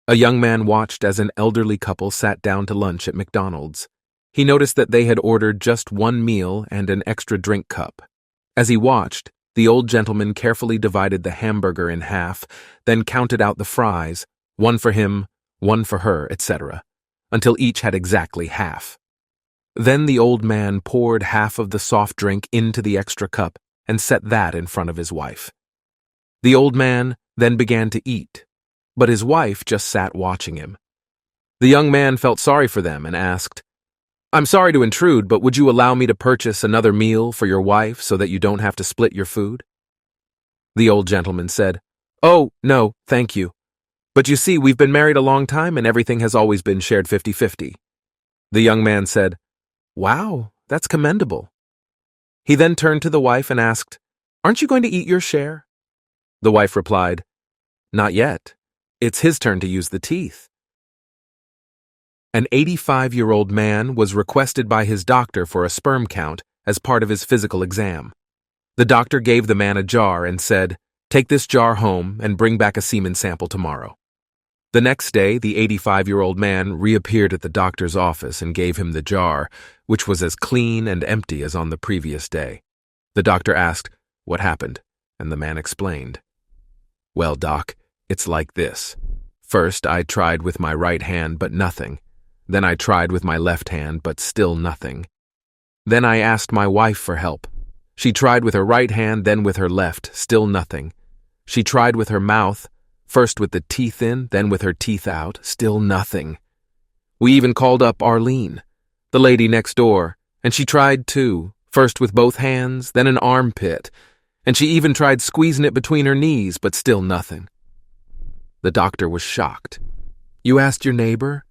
A young man watched as an elderly couple sat down to lunch at McDonald's. He noticed that they had ordered just one meal and an extra drink cup. As he watched, the old gentleman carefully divided the hamburger in half, then counted out the fries, one for him, one for her, etc., until each had exactly half. Then the old man poured half of the soft drink into the extra cup and set that in front of his wife. The old man then began to eat, but his wife just sat watching him. The young man felt sorry for them and asked, "I'm sorry to intrude, but would you allow me to purchase another meal for your wife so that you don't have to split your food?" The old gentleman said, "Oh, no, thank you. But you see, we've been married a long time and everything has always been shared 50-50. The young man said, "Wow, that's commendable." He then turned to the wife and asked, "Aren't you going to eat your share?" The wife replied, "Not yet. It's his turn to use the teeth." An 85-year-old man was requested by his doctor for a sperm count as part of his physical exam. The doctor gave the man a jar and said, "Take this jar home and bring back a semen sample tomorrow." The next day, the 85-year-old man reappeared at the doctor's office and gave him the jar, which was as clean and empty as on the previous day. The doctor asked, "What happened?" and the man explained. "Well, doc, it's like this. First, I tried with my right hand, but nothing. Then I tried with my left hand, but still nothing. Then I asked my wife for help. She tried with her right hand, then with her left, still nothing. She tried with her mouth, first with the teeth in, then with her teeth out, still nothing. We even called up Arlene, the lady next door, and she tried too, first with both hands, then an armpit, and she even tried squeezing it between her knees, but still nothing." The doctor was shocked. "You asked your neighbor?"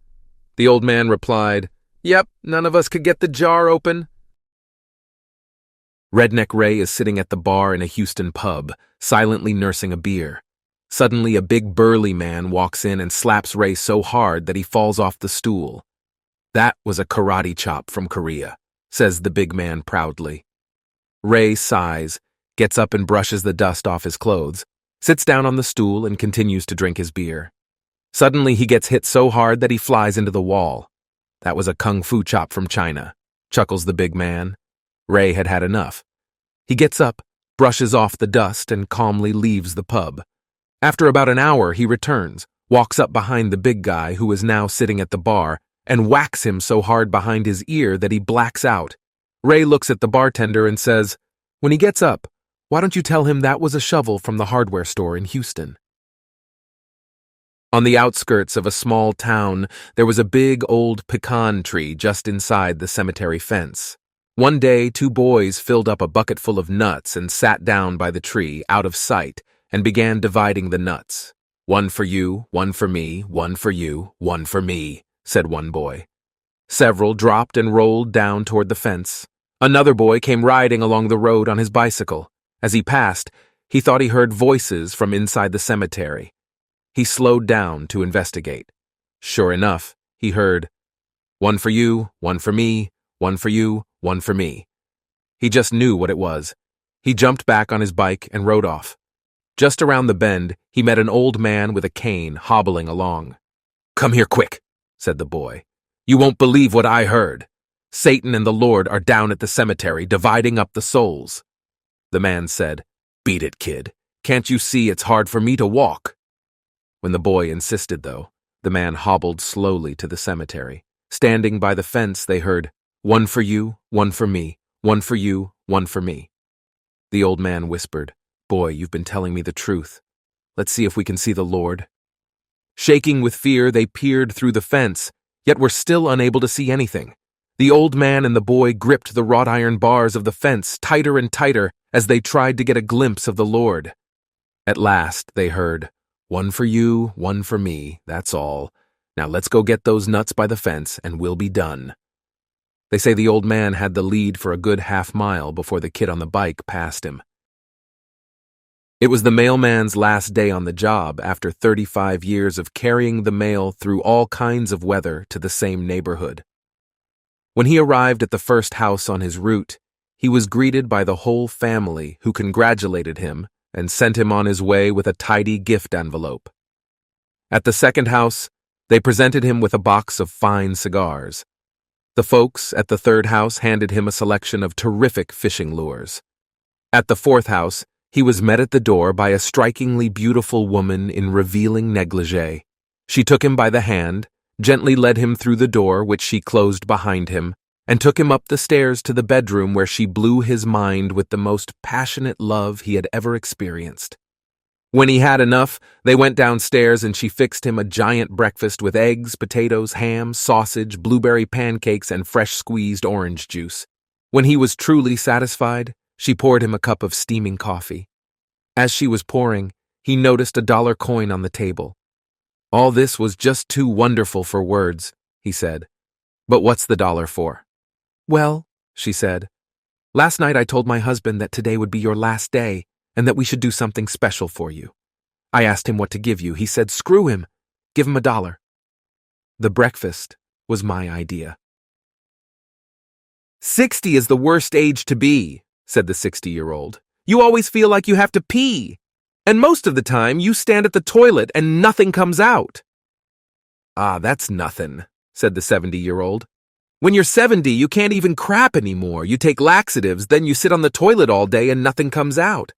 The old man replied, "Yep, none of us could get the jar open." Redneck Ray is sitting at the bar in a Houston pub, silently nursing a beer. Suddenly, a big burly man walks in and slaps Ray so hard that he falls off the stool. "That was a karate chop from Korea," says the big man proudly. Ray sighs, gets up and brushes the dust off his clothes, sits down on the stool and continues to drink his beer. Suddenly, he gets hit so hard that he flies into the wall. "That was a kung fu chop from China," chuckles the big man. Ray had had enough. He gets up, brushes off the dust, and calmly leaves the pub. After about an hour, he returns, walks up behind the big guy who is now sitting at the bar, and whacks him so hard behind his ear that he blacks out. Ray looks at the bartender and says, "When he gets up, why don't you tell him that was a shovel from the hardware store in Houston?" On the outskirts of a small town, there was a big old pecan tree just inside the cemetery fence. One day, 2 boys filled up a bucket full of nuts and sat down by the tree, out of sight, and began dividing the nuts. "One for you, one for me, one for you, one for me," said one boy. Several dropped and rolled down toward the fence. Another boy came riding along the road on his bicycle. As he passed, he thought he heard voices from inside the cemetery. He slowed down to investigate. Sure enough, he heard, "One for you, one for me, one for you, one for me." He just knew what it was. He jumped back on his bike and rode off. Just around the bend, he met an old man with a cane hobbling along. "Come here quick," said the boy. "You won't believe what I heard. Satan and the Lord are down at the cemetery dividing up the souls." The man said, "Beat it, kid. Can't you see it's hard for me to walk?" When the boy insisted, though, the man hobbled slowly to the cemetery. Standing by the fence, they heard, "One for you, one for me, one for you, one for me." The old man whispered, "Boy, you've been telling me the truth. Let's see if we can see the Lord." Shaking with fear, they peered through the fence, yet were still unable to see anything. The old man and the boy gripped the wrought iron bars of the fence tighter and tighter as they tried to get a glimpse of the Lord. At last, they heard, "One for you, one for me, that's all. Now let's go get those nuts by the fence and we'll be done." They say the old man had the lead for a good half-mile before the kid on the bike passed him. It was the mailman's last day on the job after 35 years of carrying the mail through all kinds of weather to the same neighborhood. When he arrived at the first house on his route, he was greeted by the whole family who congratulated him and sent him on his way with a tidy gift envelope. At the second house, they presented him with a box of fine cigars. The folks at the third house handed him a selection of terrific fishing lures. At the fourth house, he was met at the door by a strikingly beautiful woman in revealing negligee. She took him by the hand, gently led him through the door, which she closed behind him, and took him up the stairs to the bedroom where she blew his mind with the most passionate love he had ever experienced. When he had enough, they went downstairs and she fixed him a giant breakfast with eggs, potatoes, ham, sausage, blueberry pancakes, and fresh squeezed orange juice. When he was truly satisfied, she poured him a cup of steaming coffee. As she was pouring, he noticed a dollar coin on the table. "All this was just too wonderful for words," he said. "But what's the dollar for?" "Well," she said, "last night I told my husband that today would be your last day and that we should do something special for you. I asked him what to give you. He said, 'Screw him. Give him $1. The breakfast was my idea." 60 is the worst age to be, said the 60-year-old. "You always feel like you have to pee. And most of the time, you stand at the toilet and nothing comes out." "Ah, that's nothing," said the 70-year-old. "When you're 70, you can't even crap anymore. You take laxatives, then you sit on the toilet all day and nothing comes out."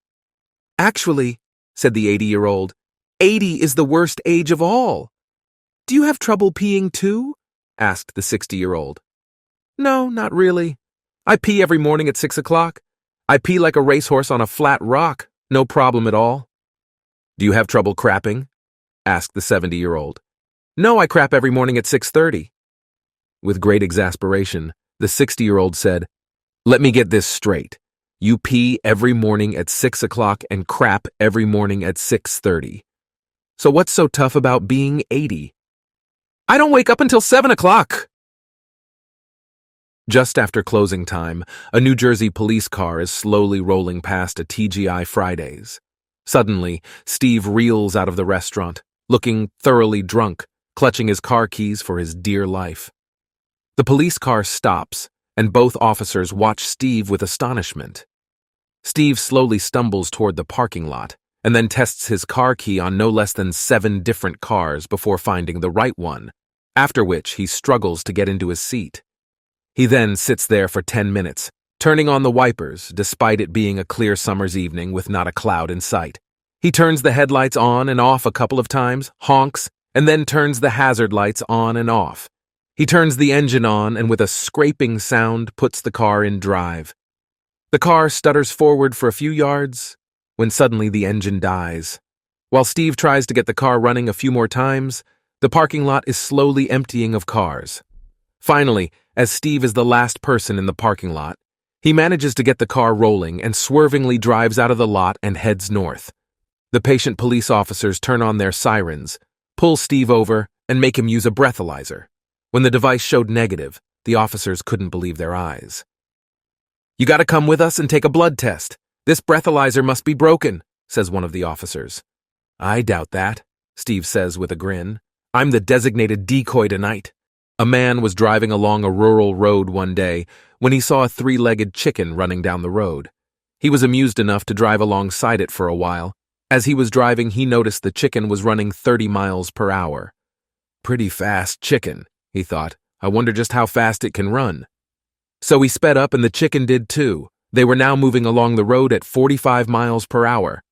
"Actually," said the 80-year-old, 80 is the worst age of all." "Do you have trouble peeing too?" asked the 60-year-old. "No, not really. I pee every morning at 6 o'clock. I pee like a racehorse on a flat rock. No problem at all." "Do you have trouble crapping?" asked the 70-year-old. "No, I crap every morning at 6:30. With great exasperation, the 60-year-old said, "Let me get this straight. You pee every morning at 6 o'clock and crap every morning at 6:30. So what's so tough about being 80? "I don't wake up until 7 o'clock. Just after closing time, a New Jersey police car is slowly rolling past a TGI Fridays. Suddenly, Steve reels out of the restaurant, looking thoroughly drunk, clutching his car keys for his dear life. The police car stops, and both officers watch Steve with astonishment. Steve slowly stumbles toward the parking lot, and then tests his car key on no less than 7 different cars before finding the right one, after which he struggles to get into his seat. He then sits there for 10 minutes, turning on the wipers despite it being a clear summer's evening with not a cloud in sight. He turns the headlights on and off a couple of times, honks, and then turns the hazard lights on and off. He turns the engine on and with a scraping sound puts the car in drive. The car stutters forward for a few yards when suddenly the engine dies. While Steve tries to get the car running a few more times, the parking lot is slowly emptying of cars. Finally, as Steve is the last person in the parking lot, he manages to get the car rolling and swervingly drives out of the lot and heads north. The patient police officers turn on their sirens, pull Steve over, and make him use a breathalyzer. When the device showed negative, the officers couldn't believe their eyes. "You gotta come with us and take a blood test. This breathalyzer must be broken," says one of the officers. "I doubt that," Steve says with a grin. "I'm the designated decoy tonight." A man was driving along a rural road one day when he saw a 3-legged chicken running down the road. He was amused enough to drive alongside it for a while. As he was driving, he noticed the chicken was running 30 miles per hour. "Pretty fast chicken," he thought. "I wonder just how fast it can run." So he sped up and the chicken did too. They were now moving along the road at 45 miles per hour.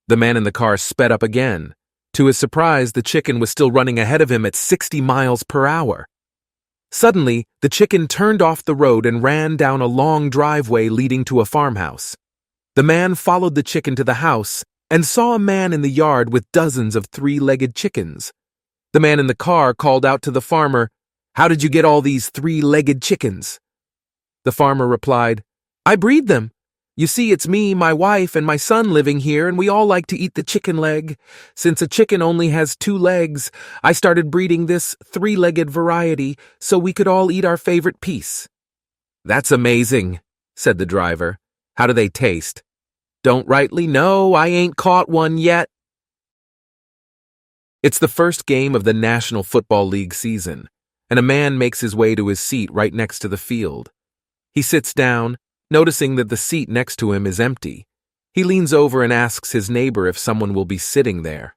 The man in the car sped up again. To his surprise, the chicken was still running ahead of him at 60 miles per hour. Suddenly, the chicken turned off the road and ran down a long driveway leading to a farmhouse. The man followed the chicken to the house and saw a man in the yard with dozens of 3-legged chickens. The man in the car called out to the farmer, "How did you get all these 3-legged chickens?" The farmer replied, "I breed them. You see, it's me, my wife, and my son living here, and we all like to eat the chicken leg. Since a chicken only has 2 legs, I started breeding this 3-legged variety so we could all eat our favorite piece." "That's amazing," said the driver. "How do they taste?" "Don't rightly know. I ain't caught one yet." It's the first game of the National Football League season, and a man makes his way to his seat right next to the field. He sits down, noticing that the seat next to him is empty. He leans over and asks his neighbor if someone will be sitting there.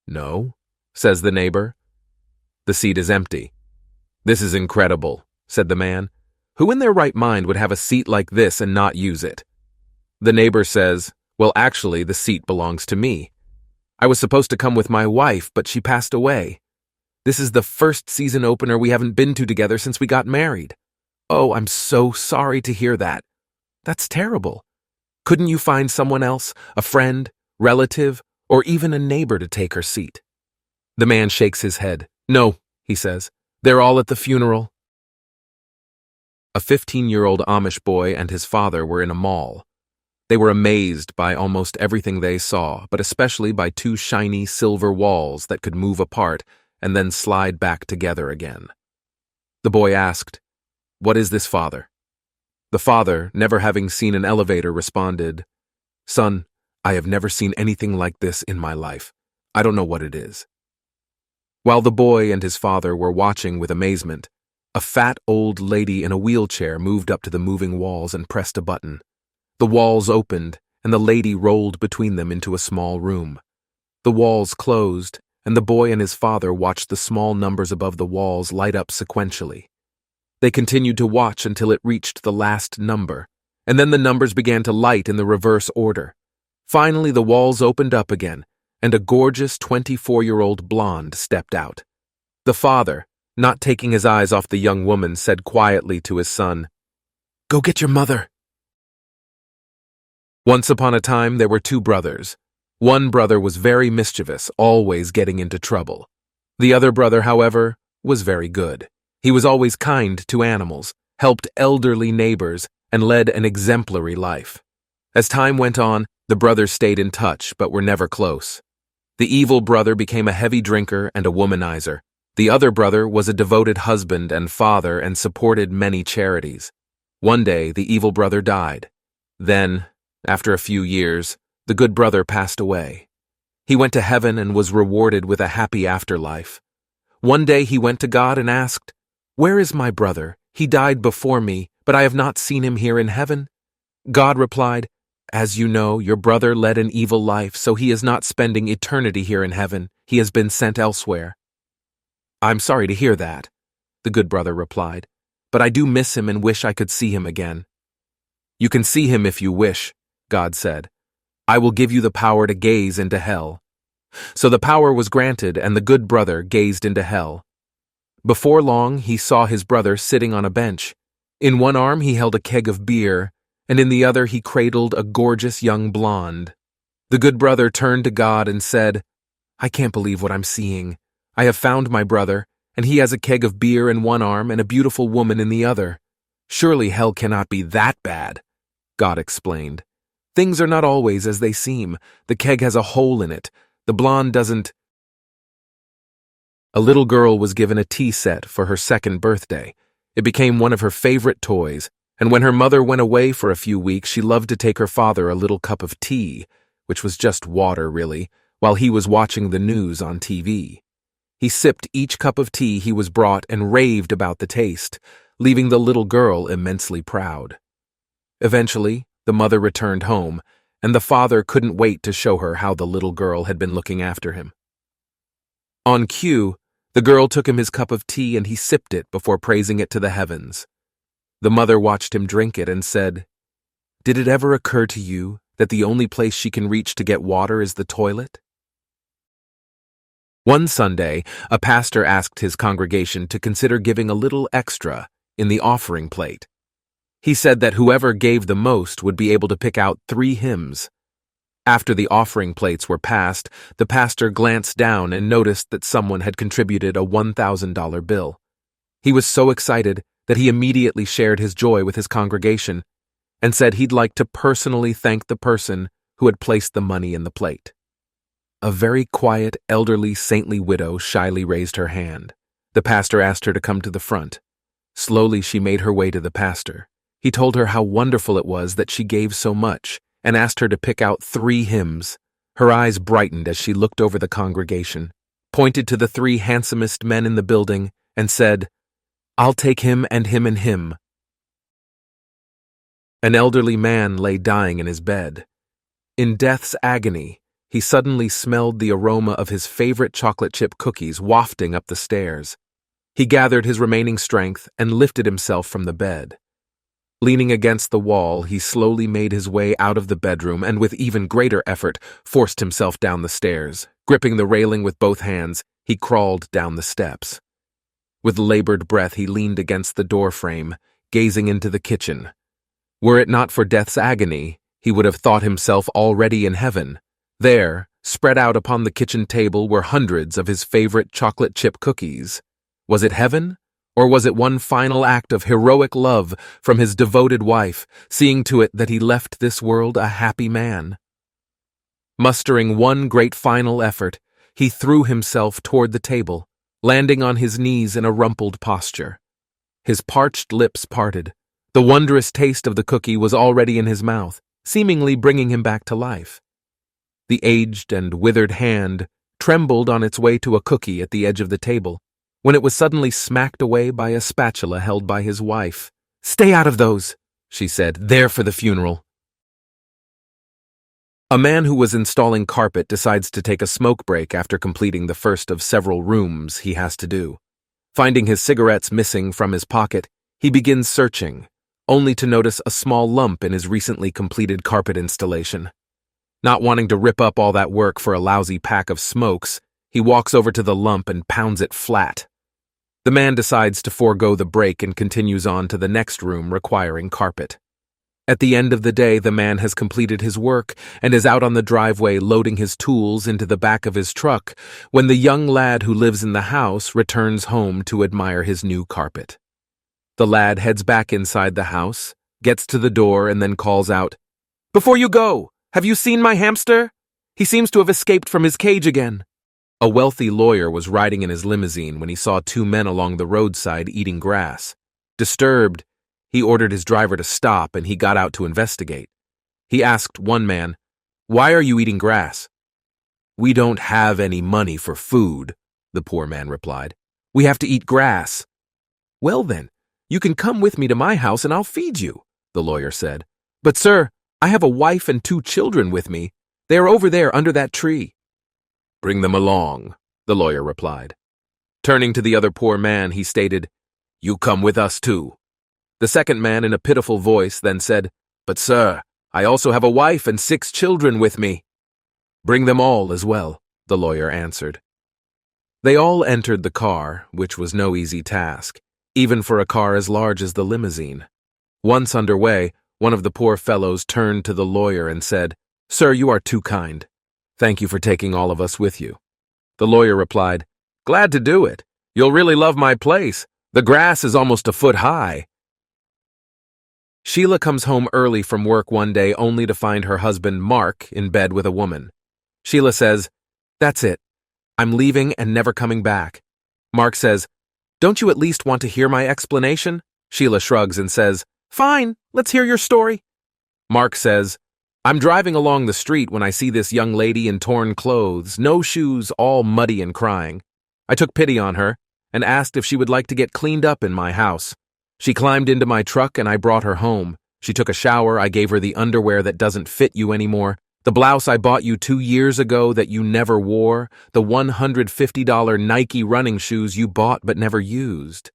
"No," says the neighbor. The seat is empty. This is incredible, said the man. Who in their right mind would have a seat like this and not use it? The neighbor says, well, actually, the seat belongs to me. I was supposed to come with my wife, but she passed away. This is the first season opener we haven't been to together since we got married. Oh, I'm so sorry to hear that. That's terrible. Couldn't you find someone else, a friend, relative, or even a neighbor to take her seat? The man shakes his head. No, he says. They're all at the funeral. A 15-year-old Amish boy and his father were in a mall. They were amazed by almost everything they saw, but especially by two shiny silver walls that could move apart and then slide back together again. The boy asked, "What is this, father?" The father, never having seen an elevator, responded, "Son, I have never seen anything like this in my life. I don't know what it is." While the boy and his father were watching with amazement, a fat old lady in a wheelchair moved up to the moving walls and pressed a button. The walls opened, and the lady rolled between them into a small room. The walls closed, and the boy and his father watched the small numbers above the walls light up sequentially. They continued to watch until it reached the last number, and then the numbers began to light in the reverse order. Finally, the walls opened up again, and a gorgeous 24-year-old blonde stepped out. The father, not taking his eyes off the young woman, said quietly to his son, "Go get your mother." Once upon a time, there were two brothers. One brother was very mischievous, always getting into trouble. The other brother, however, was very good. He was always kind to animals, helped elderly neighbors, and led an exemplary life. As time went on, the brothers stayed in touch but were never close. The evil brother became a heavy drinker and a womanizer. The other brother was a devoted husband and father and supported many charities. One day, the evil brother died. Then, after a few years, the good brother passed away. He went to heaven and was rewarded with a happy afterlife. One day he went to God and asked, "Where is my brother? He died before me, but I have not seen him here in heaven." God replied, "As you know, your brother led an evil life, so he is not spending eternity here in heaven. He has been sent elsewhere." "I'm sorry to hear that," the good brother replied, "but I do miss him and wish I could see him again." "You can see him if you wish," God said. "I will give you the power to gaze into hell." So the power was granted, and the good brother gazed into hell. Before long, he saw his brother sitting on a bench. In one arm he held a keg of beer, and in the other he cradled a gorgeous young blonde. The good brother turned to God and said, "I can't believe what I'm seeing. I have found my brother, and he has a keg of beer in one arm and a beautiful woman in the other. Surely hell cannot be that bad." God explained, "Things are not always as they seem. The keg has a hole in it. The blonde doesn't." A little girl was given a tea set for her second birthday. It became one of her favorite toys, and when her mother went away for a few weeks, she loved to take her father a little cup of tea, which was just water, really, while he was watching the news on TV. He sipped each cup of tea he was brought and raved about the taste, leaving the little girl immensely proud. Eventually, the mother returned home, and the father couldn't wait to show her how the little girl had been looking after him. On cue, the girl took him his cup of tea and he sipped it before praising it to the heavens. The mother watched him drink it and said, "Did it ever occur to you that the only place she can reach to get water is the toilet?" One Sunday, a pastor asked his congregation to consider giving a little extra in the offering plate. He said that whoever gave the most would be able to pick out 3 hymns. After the offering plates were passed, the pastor glanced down and noticed that someone had contributed a $1,000 bill. He was so excited that he immediately shared his joy with his congregation and said he'd like to personally thank the person who had placed the money in the plate. A very quiet, elderly, saintly widow shyly raised her hand. The pastor asked her to come to the front. Slowly she made her way to the pastor. He told her how wonderful it was that she gave so much and asked her to pick out 3 hymns. Her eyes brightened as she looked over the congregation, pointed to the 3 handsomest men in the building, and said, "I'll take him and him and him." An elderly man lay dying in his bed. In death's agony, he suddenly smelled the aroma of his favorite chocolate chip cookies wafting up the stairs. He gathered his remaining strength and lifted himself from the bed. Leaning against the wall, he slowly made his way out of the bedroom and with even greater effort forced himself down the stairs. Gripping the railing with both hands, he crawled down the steps. With labored breath, he leaned against the doorframe, gazing into the kitchen. Were it not for death's agony, he would have thought himself already in heaven. There, spread out upon the kitchen table, were hundreds of his favorite chocolate chip cookies. Was it heaven? Or was it one final act of heroic love from his devoted wife, seeing to it that he left this world a happy man? Mustering one great final effort, he threw himself toward the table, landing on his knees in a rumpled posture. His parched lips parted. The wondrous taste of the cookie was already in his mouth, seemingly bringing him back to life. The aged and withered hand trembled on its way to a cookie at the edge of the table, when it was suddenly smacked away by a spatula held by his wife. "Stay out of those," she said. "They're for the funeral." A man who was installing carpet decides to take a smoke break after completing the first of several rooms he has to do. Finding his cigarettes missing from his pocket, he begins searching, only to notice a small lump in his recently completed carpet installation. Not wanting to rip up all that work for a lousy pack of smokes, he walks over to the lump and pounds it flat. The man decides to forego the break and continues on to the next room requiring carpet. At the end of the day, the man has completed his work and is out on the driveway loading his tools into the back of his truck when the young lad who lives in the house returns home to admire his new carpet. The lad heads back inside the house, gets to the door, and then calls out, "Before you go, have you seen my hamster? He seems to have escaped from his cage again." A wealthy lawyer was riding in his limousine when he saw two men along the roadside eating grass. Disturbed, he ordered his driver to stop and he got out to investigate. He asked one man, "Why are you eating grass?" "We don't have any money for food," the poor man replied. "We have to eat grass." "Well then, you can come with me to my house and I'll feed you," the lawyer said. "But sir, I have a wife and 2 children with me. They are over there under that tree." "Bring them along," the lawyer replied. Turning to the other poor man, he stated, "You come with us too." The second man, in a pitiful voice, then said, "But sir, I also have a wife and 6 children with me." "Bring them all as well," the lawyer answered. They all entered the car, which was no easy task, even for a car as large as the limousine. Once underway, one of the poor fellows turned to the lawyer and said, "Sir, you are too kind. Thank you for taking all of us with you." The lawyer replied, "Glad to do it. You'll really love my place. The grass is almost a foot high." Sheila comes home early from work one day only to find her husband, Mark, in bed with a woman. Sheila says, "That's it. I'm leaving and never coming back." Mark says, "Don't you at least want to hear my explanation?" Sheila shrugs and says, "Fine, let's hear your story." Mark says, "I'm driving along the street when I see this young lady in torn clothes, no shoes, all muddy and crying. I took pity on her and asked if she would like to get cleaned up in my house. She climbed into my truck and I brought her home. She took a shower, I gave her the underwear that doesn't fit you anymore, the blouse I bought you 2 years ago that you never wore, the $150 Nike running shoes you bought but never used.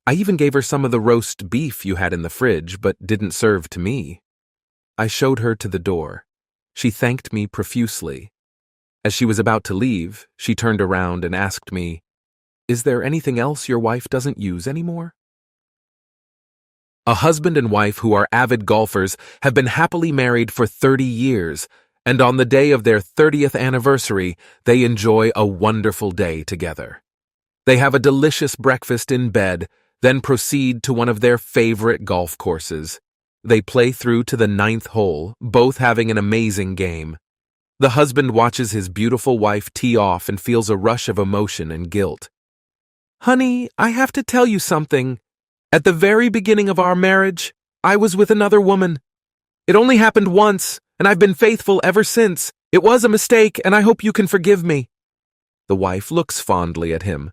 I even gave her some of the roast beef you had in the fridge but didn't serve to me." I showed her to the door. She thanked me profusely. As she was about to leave, she turned around and asked me, "Is there anything else your wife doesn't use anymore?" A husband and wife who are avid golfers have been happily married for 30 years, and on the day of their 30th anniversary, they enjoy a wonderful day together. They have a delicious breakfast in bed, then proceed to one of their favorite golf courses. They play through to the 9th hole, both having an amazing game. The husband watches his beautiful wife tee off and feels a rush of emotion and guilt. "Honey, I have to tell you something. At the very beginning of our marriage, I was with another woman. It only happened once, and I've been faithful ever since. It was a mistake, and I hope you can forgive me." The wife looks fondly at him.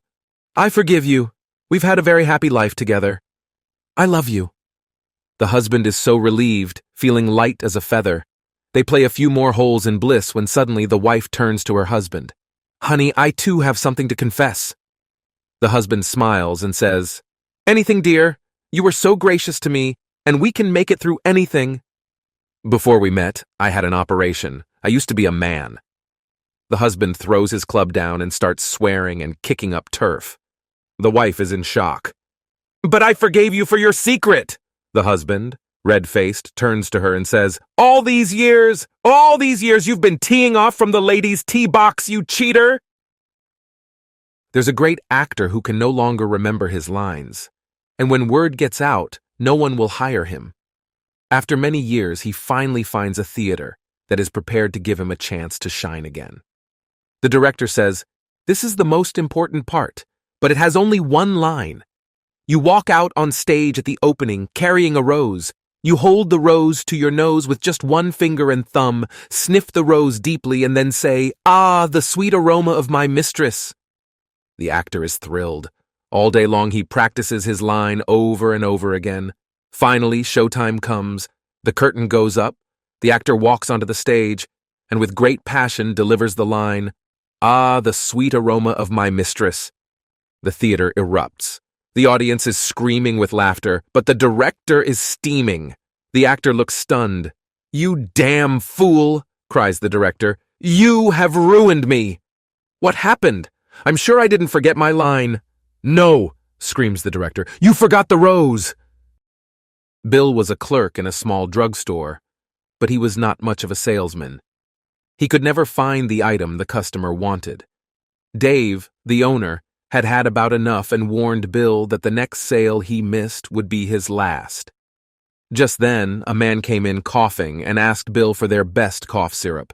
"I forgive you. We've had a very happy life together. I love you." The husband is so relieved, feeling light as a feather. They play a few more holes in bliss when suddenly the wife turns to her husband. "Honey, I too have something to confess." The husband smiles and says, "Anything, dear. You were so gracious to me, and we can make it through anything." "Before we met, I had an operation. I used to be a man." The husband throws his club down and starts swearing and kicking up turf. The wife is in shock. "But I forgave you for your secret!" The husband, red-faced, turns to her and says, all these years you've been teeing off from the ladies' tee box, you cheater!" There's a great actor who can no longer remember his lines, and when word gets out, no one will hire him. After many years, he finally finds a theater that is prepared to give him a chance to shine again. The director says, "This is the most important part, but it has only one line. You walk out on stage at the opening carrying a rose. You hold the rose to your nose with just one finger and thumb, sniff the rose deeply, and then say, 'Ah, the sweet aroma of my mistress.'" The actor is thrilled. All day long he practices his line over and over again. Finally, showtime comes. The curtain goes up. The actor walks onto the stage, and with great passion delivers the line, "Ah, the sweet aroma of my mistress." The theater erupts. The audience is screaming with laughter, but the director is steaming. The actor looks stunned. "You damn fool," cries the director. "You have ruined me." "What happened? I'm sure I didn't forget my line." "No," screams the director. "You forgot the rose." Bill was a clerk in a small drugstore, but he was not much of a salesman. He could never find the item the customer wanted. Dave, the owner, had had about enough and warned Bill that the next sale he missed would be his last. Just then, a man came in coughing and asked Bill for their best cough syrup.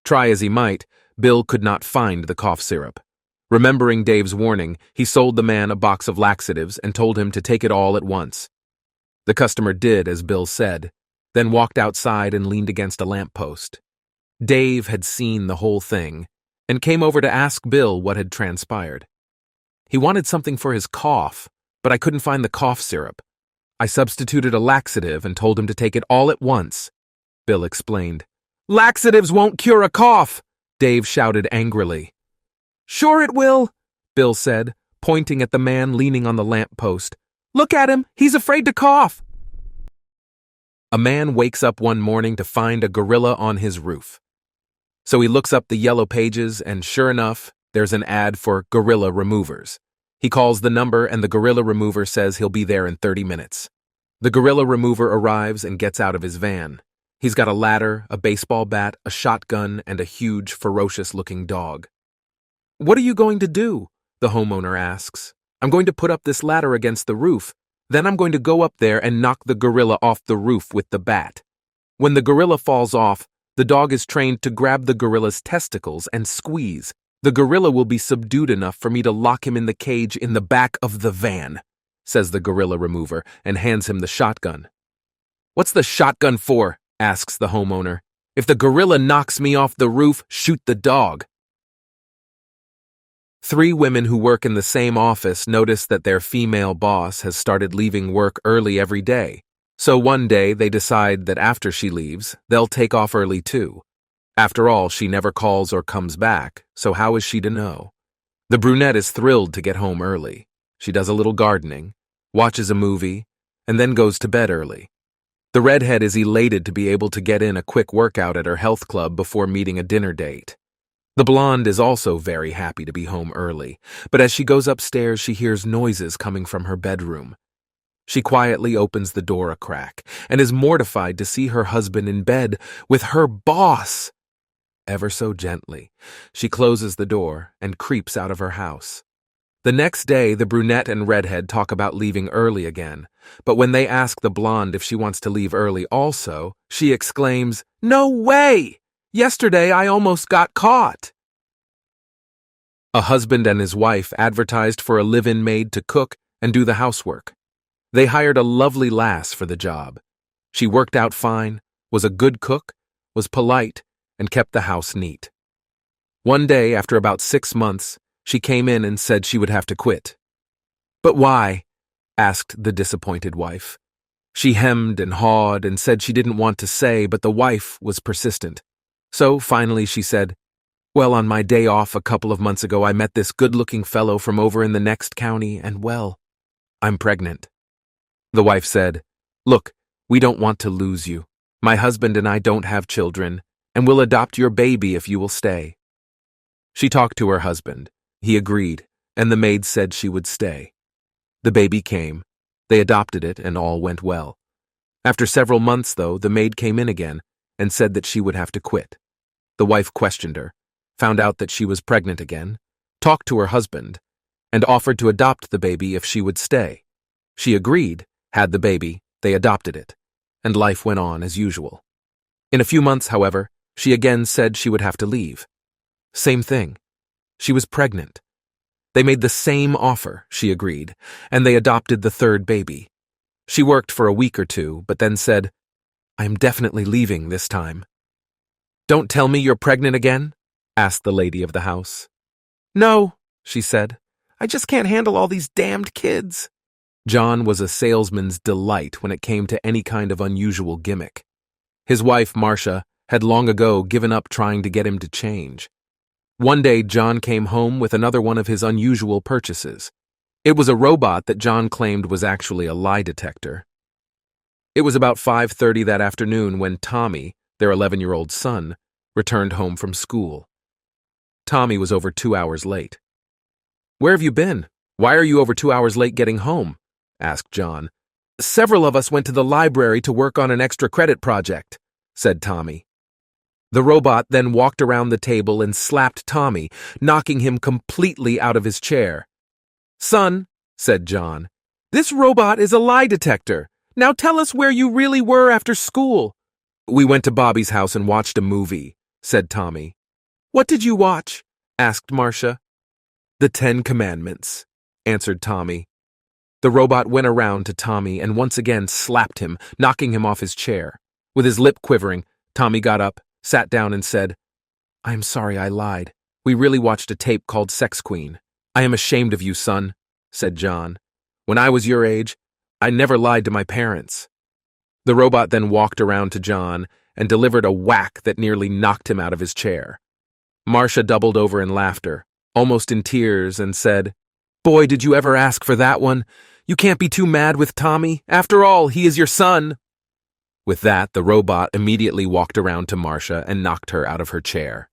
Try as he might, Bill could not find the cough syrup. Remembering Dave's warning, he sold the man a box of laxatives and told him to take it all at once. The customer did as Bill said, then walked outside and leaned against a lamppost. Dave had seen the whole thing and came over to ask Bill what had transpired. He wanted something for his cough, but I couldn't find the cough syrup. I substituted a laxative and told him to take it all at once, Bill explained. "Laxatives won't cure a cough," Dave shouted angrily. "Sure it will," Bill said, pointing at the man leaning on the lamppost. "Look at him, he's afraid to cough." A man wakes up one morning to find a gorilla on his roof. So he looks up the yellow pages and sure enough, there's an ad for gorilla removers. He calls the number and the gorilla remover says he'll be there in 30 minutes. The gorilla remover arrives and gets out of his van. He's got a ladder, a baseball bat, a shotgun, and a huge, ferocious-looking dog. "What are you going to do?" the homeowner asks. "I'm going to put up this ladder against the roof. Then I'm going to go up there and knock the gorilla off the roof with the bat. When the gorilla falls off, the dog is trained to grab the gorilla's testicles and squeeze. The gorilla will be subdued enough for me to lock him in the cage in the back of the van," says the gorilla remover and hands him the shotgun. "What's the shotgun for?" asks the homeowner. "If the gorilla knocks me off the roof, shoot the dog." 3 women who work in the same office notice that their female boss has started leaving work early every day. So one day they decide that after she leaves, they'll take off early too. After all, she never calls or comes back, so how is she to know? The brunette is thrilled to get home early. She does a little gardening, watches a movie, and then goes to bed early. The redhead is elated to be able to get in a quick workout at her health club before meeting a dinner date. The blonde is also very happy to be home early, but as she goes upstairs, she hears noises coming from her bedroom. She quietly opens the door a crack and is mortified to see her husband in bed with her boss. Ever so gently, she closes the door and creeps out of her house. The next day, the brunette and redhead talk about leaving early again, but when they ask the blonde if she wants to leave early also, she exclaims, "No way! Yesterday I almost got caught." A husband and his wife advertised for a live-in maid to cook and do the housework. They hired a lovely lass for the job. She worked out fine, was a good cook, was polite, and kept the house neat. One day, after about 6 months, she came in and said she would have to quit. "But why?" asked the disappointed wife. She hemmed and hawed and said she didn't want to say, but the wife was persistent. So finally she said, "Well, on my day off a couple of months ago, I met this good-looking fellow from over in the next county, and well, I'm pregnant." The wife said, "Look, we don't want to lose you. My husband and I don't have children, and we'll adopt your baby if you will stay." She talked to her husband. He agreed, and the maid said she would stay. The baby came. They adopted it, and all went well. After several months, though, the maid came in again and said that she would have to quit. The wife questioned her, found out that she was pregnant again, talked to her husband, and offered to adopt the baby if she would stay. She agreed, had the baby, they adopted it, and life went on as usual. In a few months, however, she again said she would have to leave. Same thing. She was pregnant. They made the same offer, she agreed, and they adopted the third baby. She worked for a week or two, but then said, "I am definitely leaving this time." "Don't tell me you're pregnant again?" asked the lady of the house. "No," she said. "I just can't handle all these damned kids." John was a salesman's delight when it came to any kind of unusual gimmick. His wife, Marcia, had long ago given up trying to get him to change. One day, John came home with another one of his unusual purchases. It was a robot that John claimed was actually a lie detector. It was about 5:30 that afternoon when Tommy, their 11-year-old son, returned home from school. Tommy was over 2 hours late. "Where have you been? Why are you over 2 hours late getting home?" asked John. "Several of us went to the library to work on an extra credit project," said Tommy. The robot then walked around the table and slapped Tommy, knocking him completely out of his chair. "Son," said John, "this robot is a lie detector. Now tell us where you really were after school." "We went to Bobby's house and watched a movie," said Tommy. "What did you watch?" asked Marcia. "The 10 Commandments," answered Tommy. The robot went around to Tommy and once again slapped him, knocking him off his chair. With his lip quivering, Tommy got up, sat down and said, "I am sorry I lied. We really watched a tape called Sex Queen." "I am ashamed of you, son," said John. "When I was your age, I never lied to my parents." The robot then walked around to John and delivered a whack that nearly knocked him out of his chair. Marcia doubled over in laughter, almost in tears, and said, "Boy, did you ever ask for that one? You can't be too mad with Tommy. After all, he is your son." With that, the robot immediately walked around to Marcia and knocked her out of her chair.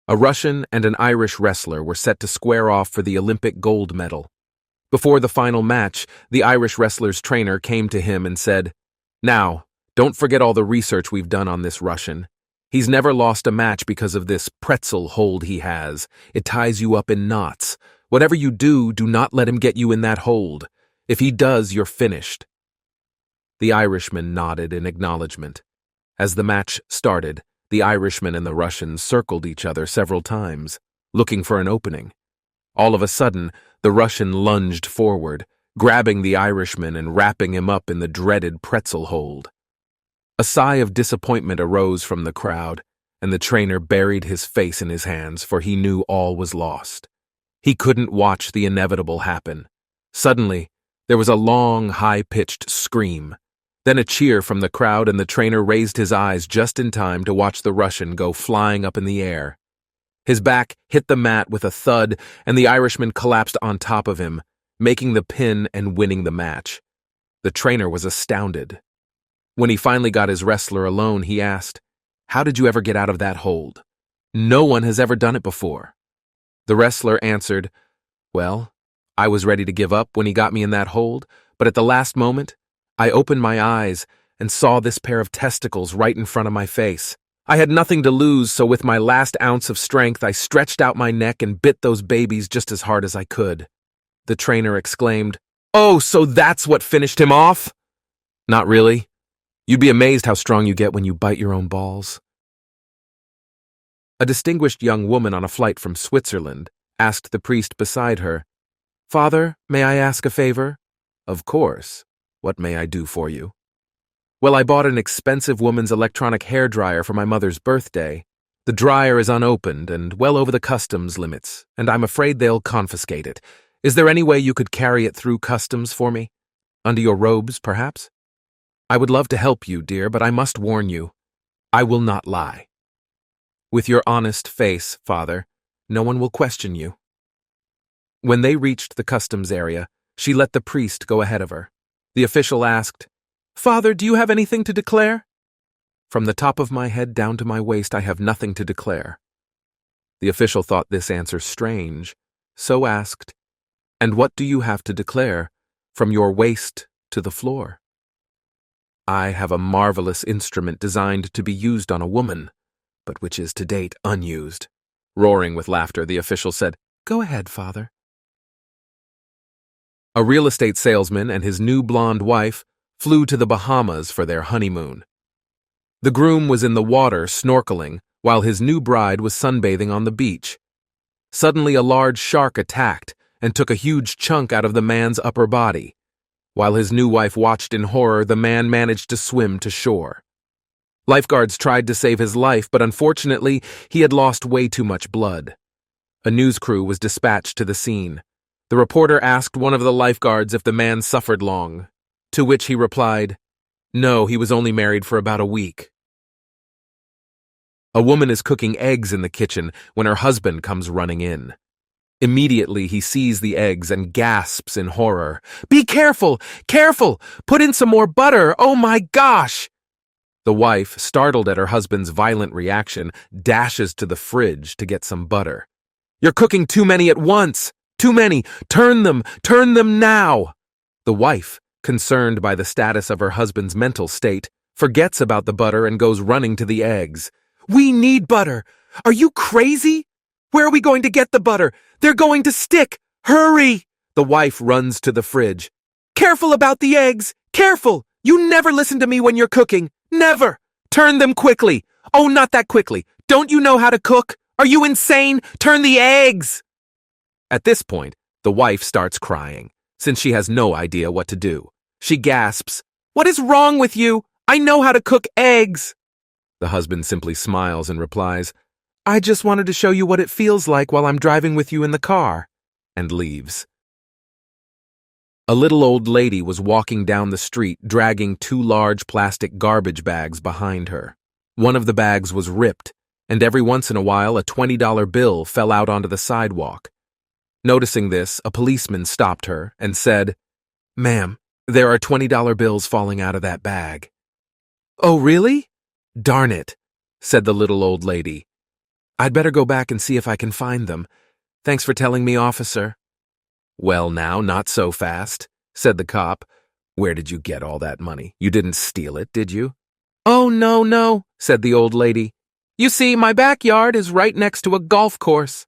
A Russian and an Irish wrestler were set to square off for the Olympic gold medal. Before the final match, the Irish wrestler's trainer came to him and said, "Now, don't forget all the research we've done on this Russian. He's never lost a match because of this pretzel hold he has. It ties you up in knots. Whatever you do, do not let him get you in that hold. If he does, you're finished." The Irishman nodded in acknowledgement. As the match started, the Irishman and the Russian circled each other several times, looking for an opening. All of a sudden, the Russian lunged forward, grabbing the Irishman and wrapping him up in the dreaded pretzel hold. A sigh of disappointment arose from the crowd, and the trainer buried his face in his hands, for he knew all was lost. He couldn't watch the inevitable happen. Suddenly, there was a long, high-pitched scream. Then a cheer from the crowd, and the trainer raised his eyes just in time to watch the Russian go flying up in the air. His back hit the mat with a thud, and the Irishman collapsed on top of him, making the pin and winning the match. The trainer was astounded. When he finally got his wrestler alone, he asked, "How did you ever get out of that hold? No one has ever done it before." The wrestler answered, "Well, I was ready to give up when he got me in that hold, but at the last moment, I opened my eyes and saw this pair of testicles right in front of my face. I had nothing to lose, so with my last ounce of strength, I stretched out my neck and bit those babies just as hard as I could." The trainer exclaimed, "Oh, so that's what finished him off?" "Not really. You'd be amazed how strong you get when you bite your own balls." A distinguished young woman on a flight from Switzerland asked the priest beside her, "Father, may I ask a favor?" "Of course. What may I do for you?" "Well, I bought an expensive woman's electronic hair dryer for my mother's birthday. The dryer is unopened and well over the customs limits, and I'm afraid they'll confiscate it. Is there any way you could carry it through customs for me?" Under your robes, perhaps? I would love to help you, dear, but I must warn you. I will not lie. With your honest face, Father, no one will question you. When they reached the customs area, she let the priest go ahead of her. The official asked, Father, do you have anything to declare? From the top of my head down to my waist, I have nothing to declare. The official thought this answer strange, so asked, And what do you have to declare, from your waist to the floor? I have a marvelous instrument designed to be used on a woman, but which is to date unused. Roaring with laughter, the official said, Go ahead, Father. A real estate salesman and his new blonde wife flew to the Bahamas for their honeymoon. The groom was in the water snorkeling, while his new bride was sunbathing on the beach. Suddenly a large shark attacked and took a huge chunk out of the man's upper body. While his new wife watched in horror, the man managed to swim to shore. Lifeguards tried to save his life, but unfortunately, he had lost way too much blood. A news crew was dispatched to the scene. The reporter asked one of the lifeguards if the man suffered long, to which he replied, No, he was only married for about a week. A woman is cooking eggs in the kitchen when her husband comes running in. Immediately, he sees the eggs and gasps in horror. Be careful! Careful! Put in some more butter! Oh my gosh! The wife, startled at her husband's violent reaction, dashes to the fridge to get some butter. You're cooking too many at once! Too many! Turn them now! The wife, concerned by the status of her husband's mental state, forgets about the butter and goes running to the eggs. We need butter! Are you crazy? Where are we going to get the butter? They're going to stick! Hurry! The wife runs to the fridge. Careful about the eggs! Careful! You never listen to me when you're cooking! Never! Turn them quickly! Oh, not that quickly! Don't you know how to cook? Are you insane? Turn the eggs! At this point, the wife starts crying, since she has no idea what to do. She gasps, What is wrong with you? I know how to cook eggs! The husband simply smiles and replies, I just wanted to show you what it feels like while I'm driving with you in the car, and leaves. A little old lady was walking down the street dragging 2 large plastic garbage bags behind her. One of the bags was ripped, and every once in a while a $20 bill fell out onto the sidewalk. Noticing this, a policeman stopped her and said, Ma'am, there are $20 bills falling out of that bag. Oh, really? Darn it, said the little old lady. I'd better go back and see if I can find them. Thanks for telling me, officer. Well, now, not so fast, said the cop. Where did you get all that money? You didn't steal it, did you? Oh, no, said the old lady. You see, my backyard is right next to a golf course.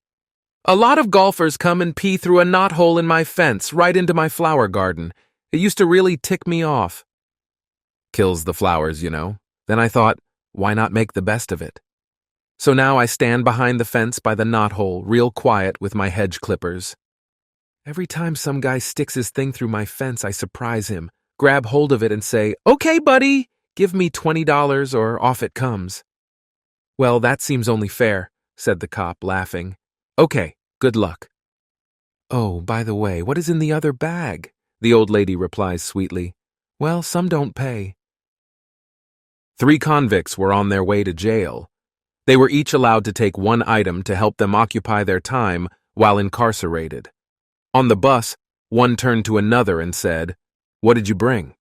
A lot of golfers come and pee through a knothole in my fence right into my flower garden. It used to really tick me off. Kills the flowers, you know. Then I thought, why not make the best of it? So now I stand behind the fence by the knothole, real quiet with my hedge clippers. Every time some guy sticks his thing through my fence, I surprise him, grab hold of it and say, Okay, buddy, give me $20 or off it comes. Well, that seems only fair, said the cop, laughing. Okay, good luck. Oh, by the way, what is in the other bag? The old lady replies sweetly. Well, some don't pay. 3 convicts were on their way to jail. They were each allowed to take 1 item to help them occupy their time while incarcerated. On the bus, one turned to another and said, What did you bring?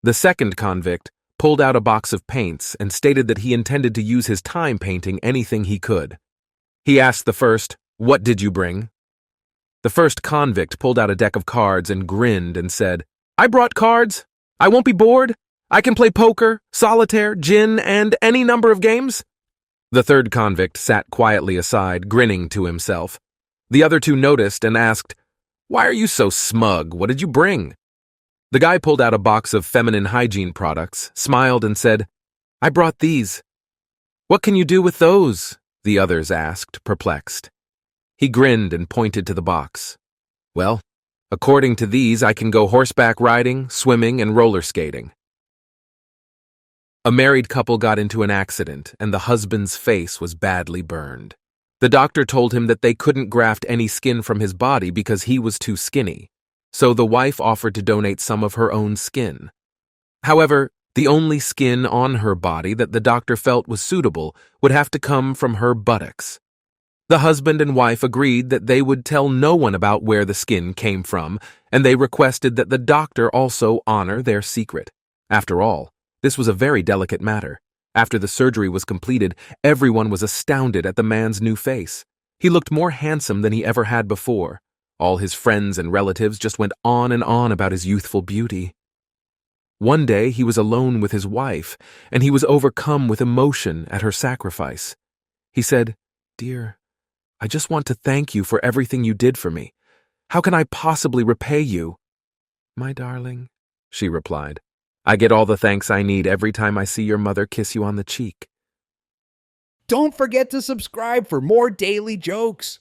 The second convict pulled out a box of paints and stated that he intended to use his time painting anything he could. He asked the first, What did you bring? The first convict pulled out a deck of cards and grinned and said, I brought cards. I won't be bored. I can play poker, solitaire, gin, and any number of games. The third convict sat quietly aside, grinning to himself. The other 2 noticed and asked, Why are you so smug? What did you bring? The guy pulled out a box of feminine hygiene products, smiled and said, I brought these. What can you do with those? The others asked, perplexed. He grinned and pointed to the box. Well, according to these, I can go horseback riding, swimming, and roller skating. A married couple got into an accident, and the husband's face was badly burned. The doctor told him that they couldn't graft any skin from his body because he was too skinny. so the wife offered to donate some of her own skin. However, the only skin on her body that the doctor felt was suitable would have to come from her buttocks. The husband and wife agreed that they would tell no one about where the skin came from, and they requested that the doctor also honor their secret. After all, this was a very delicate matter. After the surgery was completed, everyone was astounded at the man's new face. He looked more handsome than he ever had before. All his friends and relatives just went on and on about his youthful beauty. One day he was alone with his wife, and he was overcome with emotion at her sacrifice. He said, "Dear, I just want to thank you for everything you did for me. How can I possibly repay you?" "My darling," she replied, "I get all the thanks I need every time I see your mother kiss you on the cheek." Don't forget to subscribe for more daily jokes.